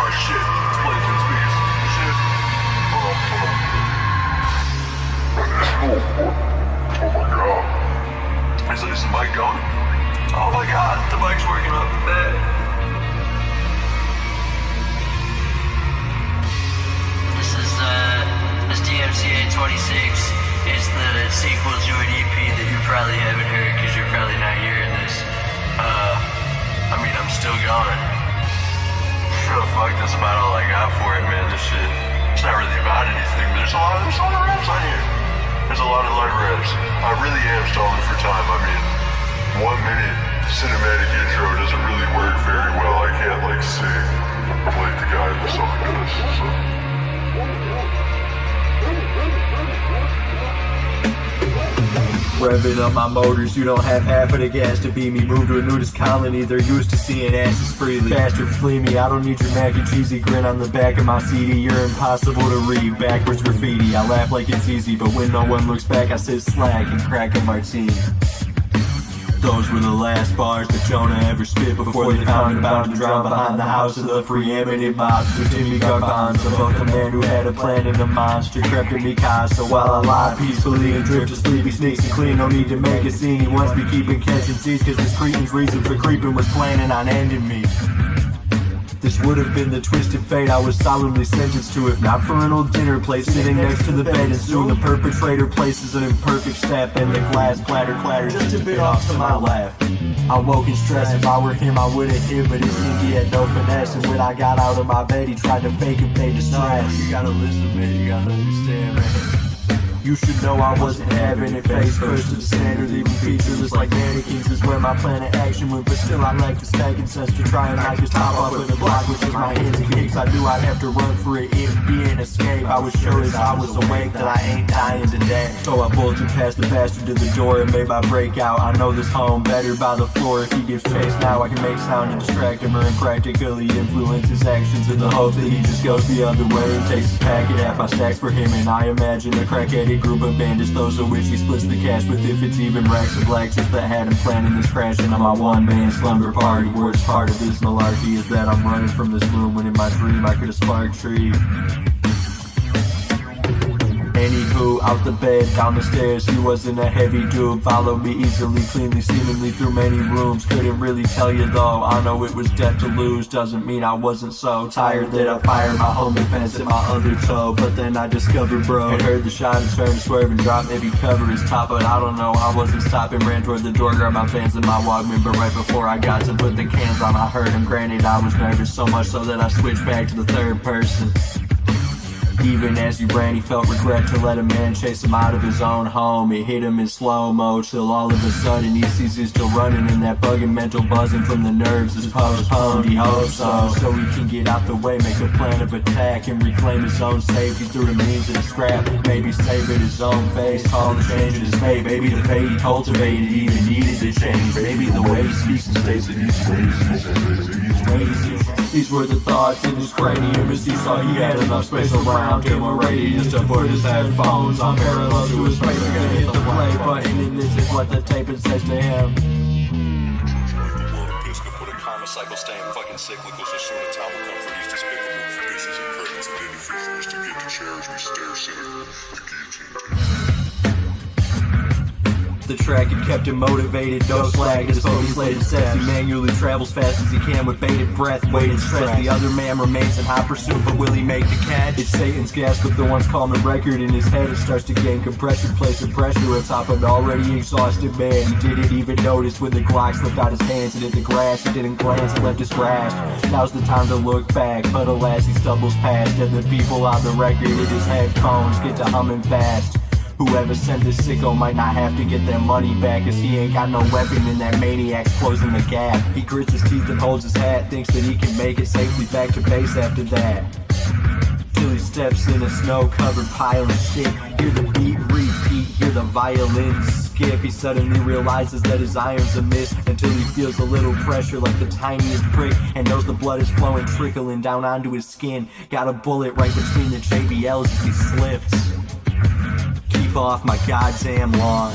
Oh shit, Blazing speakers. Shit. Hold on. Oh my god. Is the mic going? Oh my god, the mic's working up bad. This DMCA 26 is the sequel to an EP that you probably haven't heard because you're probably not hearing this. I'm still going. Oh, fuck, that's about all I got for it, man. This shit, it's not really about anything, but there's a lot of raps on here. There's a lot of live raps. I really am stalling for time. 1 minute cinematic intro doesn't really work very well. I can't, sing like the guy in the song does, so. Revving up my motors, you don't have half of the gas to beat me. Move to a nudist colony, they're used to seeing asses freely. Bastard, flee me, I don't need your mac and cheesy grin on the back of my CD. You're impossible to read, backwards graffiti. I laugh like it's easy, but when no one looks back I sit slack and crack a martini. Those were the last bars that Jonah ever spit before they found him bound to drown behind the house of the preeminent mobster Jimmy Garbanzo. About the man who had a plan and a monster crept in me casa while I lie peacefully and drift to sleepy sneaks and clean. No need to make a scene, he wants me keeping catching seeds cause this cretin's reason for creeping was planning on ending me. This would have been the twisted fate I was solemnly sentenced to if not for an old dinner plate sitting next to the bed, and soon the perpetrator places an imperfect step and the glass clatters just a bit off to my left. I woke in stress, if I were him I would have hit, but it seemed he had no finesse, and when I got out of my bed he tried to fake and pay distress. You gotta listen, man, you gotta understand, man. You should know I wasn't having it. Face first to the standard, leaving featureless like mannequins is where my plan of action went. But still I like the spanking sense to try and knock his top off of the block, which was my hands and kicks. I knew I'd have to run for it, it'd be an escape. I was sure as I was awake that I ain't dying today. So I bolted past the bastard to the door and made my breakout. I know this home better by the floor. If he gives chase now I can make sound to distract him or impractically influence his actions in the hope that he just goes the other way and takes his packet half my stacks for him. And I imagine a crackhead group of bandits, those of which he splits the cash with, if it's even racks of black chips that had him planning this crashing on my one-man slumber party. Worst part of this malarkey is that I'm running from this room when in my dream I could have sparked tree. Anywho, out the bed, down the stairs, he wasn't a heavy dude. Followed me easily, cleanly, seemingly through many rooms. Couldn't really tell you though, I know it was death to lose. Doesn't mean I wasn't so tired that I fired my home defense at my other toe. But then I discovered bro had heard the shot and turned to swerve and drop, maybe cover his top. But I don't know, I wasn't stopping, ran toward the door, grabbed my pants and my Walkman. But right before I got to put the cans on I heard him. Granted I was nervous, so much so that I switched back to the third person. Even as he ran, he felt regret to let a man chase him out of his own home. It hit him in slow-mo, till all of a sudden he sees he's still running, and that bugging mental buzzing from the nerves is postponed. He hopes so he can get out the way, make a plan of attack, and reclaim his own safety through the means of the scrap. Maybe save it his own face, call the change in his fate. Maybe the fate he cultivated even needed to change. Maybe the way he speaks and stays in his ways. These were the thoughts in his cranium as he saw he had enough space around him already just to put his headphones on parallel to his face. Gonna hit the play button and this is what the tape says to him. Put a karma cycle staying fucking cyclical, so soon a time will come for these despicable pieces and credits and individuals to get to chairs we stare cynical, the guillotine. The track had kept him motivated, no slack. His focus laid his steps. He manually travels fast as he can with bated breath, weighted stress. The other man remains in hot pursuit, but will he make the catch? It's Satan's gas, but the one's calling the record in his head. It starts to gain compression, placing pressure on top of an already exhausted man. He didn't even notice when the Glock slipped out his hands and hit the grass. He didn't glance and left his grasp. Now's the time to look back, but alas he stumbles past, and the people on the record in his headphones get to humming fast. Whoever sent this sicko might not have to get their money back, cause he ain't got no weapon and that maniac's closing the gap. He grits his teeth and holds his hat, thinks that he can make it safely back to base after that. Till he steps in a snow-covered pile of shit. Hear the beat repeat, hear the violins skip. He suddenly realizes that his iron's amiss, until he feels a little pressure like the tiniest prick, and knows the blood is flowing, trickling down onto his skin. Got a bullet right between the JBLs as he slips. Keep off my goddamn lawn.